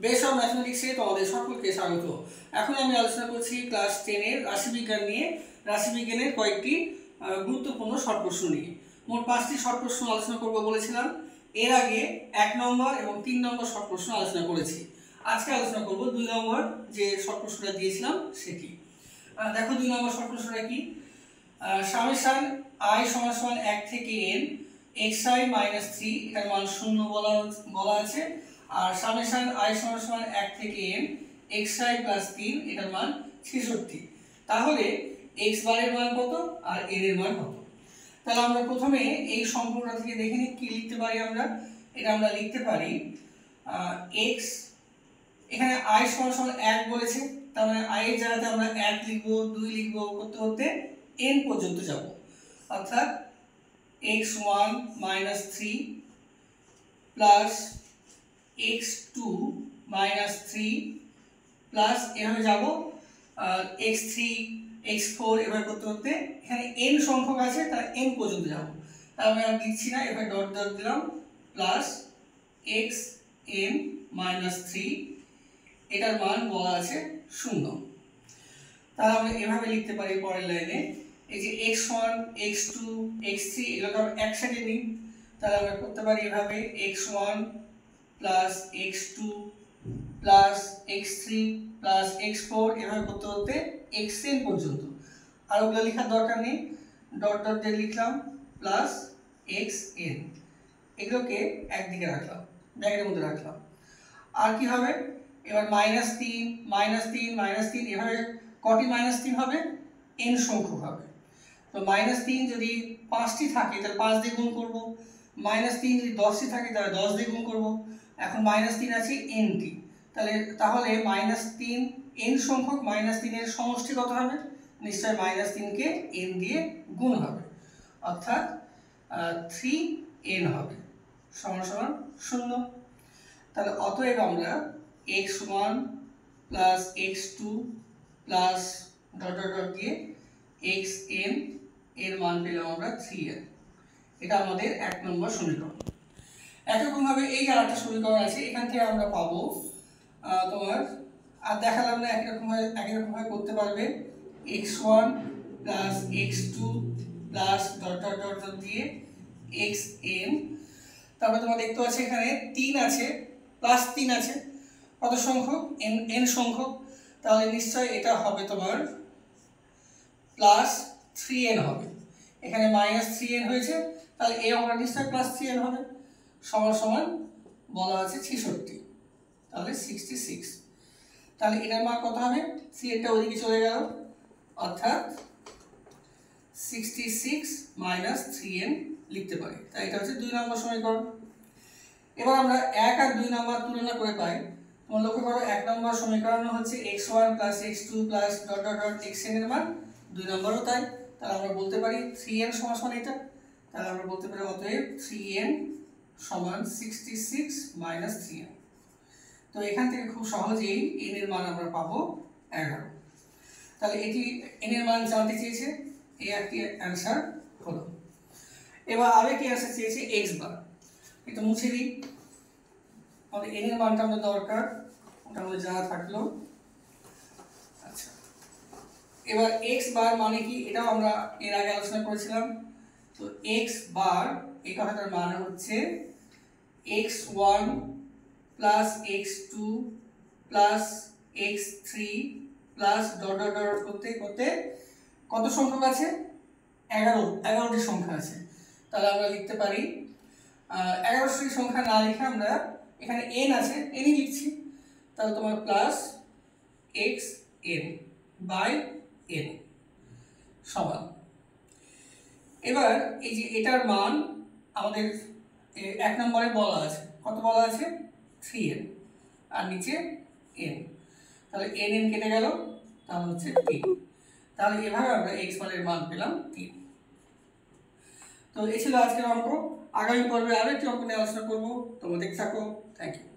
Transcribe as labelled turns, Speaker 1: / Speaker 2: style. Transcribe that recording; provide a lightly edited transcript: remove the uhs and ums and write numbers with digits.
Speaker 1: Base of ম্যাথমেটিক্সে তোমাদের সকলকে স্বাগত। এখন আমি আলোচনা করছি ক্লাস 10 এর রাশিবিজ্ঞান নিয়ে। রাশিবিজ্ঞানের কয়েকটি গুরুত্বপূর্ণ শর্ট প্রশ্ন নিয়ে মোট 5টি শর্ট প্রশ্ন আলোচনা করব বলেছিলাম। এর আগে 1 নম্বর এবং 3 নম্বর শর্ট প্রশ্ন আলোচনা করেছি। আজকে আলোচনা করব 2 নম্বর যে শর্ট প্রশ্নটা দিয়েছিলাম সেটি। দেখো 2 নম্বর শর্ট প্রশ্নটা কি, সামেশন i সমান 1 থেকে n xi - 3 এটার মান 0 বলা আছে, আর সামেশন i সমান 1 থেকে n xi + 3 এটার মান 66। তাহলে x বারের মান কত আর n এর মান কত? তাহলে আমরা প্রথমে এই সম্পর্কটা থেকে দেখে নিই কি লিখতে পারি আমরা। এটা আমরা লিখতে পারি x, এখানে i সমান 1 বলেছে, তার মানে i এর জায়গাতে আমরা 1 লিখব, 2 লিখব, করতে করতে n পর্যন্ত যাব, অর্থাৎ x1 - 3 প্লাস x2 - 3 প্লাস এভাবে যাব x3 x4 এভাবে করতে করতে এখানে n সংখ্যক আছে, তার n পর্যন্ত যাব। তার মানে আমি লিখছি না, এভাবে ডট ডট দিলাম প্লাস xn - 3 এটার মান বলা আছে 0। তাহলে আমরা এভাবে লিখতে পারি পরের লাইনে, এই যে x1 x2 x3 এগুলো আমরা একসাথে নিই, তাহলে আমরা করতে পারি এভাবে x1 plus x2 plus x3 plus x4 এভাবে করতে করতে xn পর্যন্ত। আর ওগুলো লেখার দরকার নেই, ডট ডট দিয়ে লিখলাম প্লাস xn, এগুলোকে একদিকে রাখলাম, ব্র্যাকেটের মধ্যে রাখলাম। আর কি হবে, এবার -3 -3 এভাবে কটি -3 হবে, n সংখ্যক হবে। তো -3 যদি 5টি থাকে তাহলে 5 দিয়ে গুণ করব, -3 যদি 10টি থাকে তাহলে 10 দিয়ে গুণ করব। এখন -3 আছে nটি, তাহলে -3 n সংখ্যক -3 এর সমষ্টি কত হবে, নিশ্চয় -3 কে n দিয়ে গুণ হবে, অর্থাৎ 3n হবে সমান 0। তাহলে অতএব আমরা x1 plus x2 plus dot dot dot দিয়ে xn এর মান পেলাম আমরা 3n। এটা আমাদের 1 নম্বর সমীকরণ। একইরকমভাবে এই যে আরেকটা সমীকরণ আছে, এখান থেকে আমরা পাবো তোমার, আর দেখালাম না, একই রকমভাবে করতে পারবে x1 plus x2 plus dot dot dot dot দিয়ে xn। তারপরে তোমার দেখতে পাচ্ছ এখানে 3 আছে প্লাস 3 আছে, কত সংখ্যক, n সংখ্যক, তাহলে নিশ্চয় এটা হবে তোমার প্লাস 3n হবে। এখানে -3n হয়েছে, তাহলে এই অঙ্কটা নিশ্চয় প্লাস 3n হবে, সমান সমান বলা আছে 66, তাহলে 66। তাহলে এটার মান কত হবে, 3nটা ওইদিকে চলে গেল, অর্থাৎ 66 - 3n লিখতে পারি। তাই এটা হচ্ছে 2 নম্বর সমীকরণ। এবার আমরা 1 আর 2 নম্বর তুলনা করে পাই। তোমরা লক্ষ্য করো 1 নম্বর সমীকরণ হচ্ছে x1 plus x2 plus dot dot dot xn এর মান, 2 নম্বরও তাই। তাহলে আমরা বলতে পারি 3n সমান এটা, তাহলে আমরা বলতে পারি অতএব 3n সমান 66 - 3n। তো এখান থেকে খুব সহজেই n এর মান আমরা পাবো 11। তাহলে এটি n এর মান জানতে চেয়েছে, এই একটি অ্যান্সার হলো। এবার আরেকটি অ্যান্সার চেয়েছে x বার, এটা মুছে দিই, আমাদের n এর মানটা আমাদের দরকার, ওটা আমাদের জানা থাকলো। আচ্ছা, এবার x বার মানে কি, এটাও আমরা এর আগে আলোচনা করেছিলাম। তো x বার এই কথাটার মানে হচ্ছে x1 plus x2 plus x3 plus dot dot dot করতে করতে কত সংখ্যক আছে, 11টি সংখ্যা আছে। তাহলে আমরা লিখতে পারি 11টি সংখ্যা না লিখে আমরা এখানে n আছে, nই লিখছি, তাহলে তোমার প্লাস xn বাই n সমান। এবার এই যে এটার মান আমাদের 1 নম্বরে বলা আছে, কত বলা আছে, 3n, আর নিচে n, তাহলে n কেটে গেল, তাহলে হচ্ছে 3। তাহলে এভাবে আমরা x মানের মান পেলাম 3। তো এই ছিল আজকের অঙ্ক। আগামী পর্বে আরো একটি অঙ্ক নিয়ে আলোচনা করবো, তোমরা দেখতে থাকো। Thank you.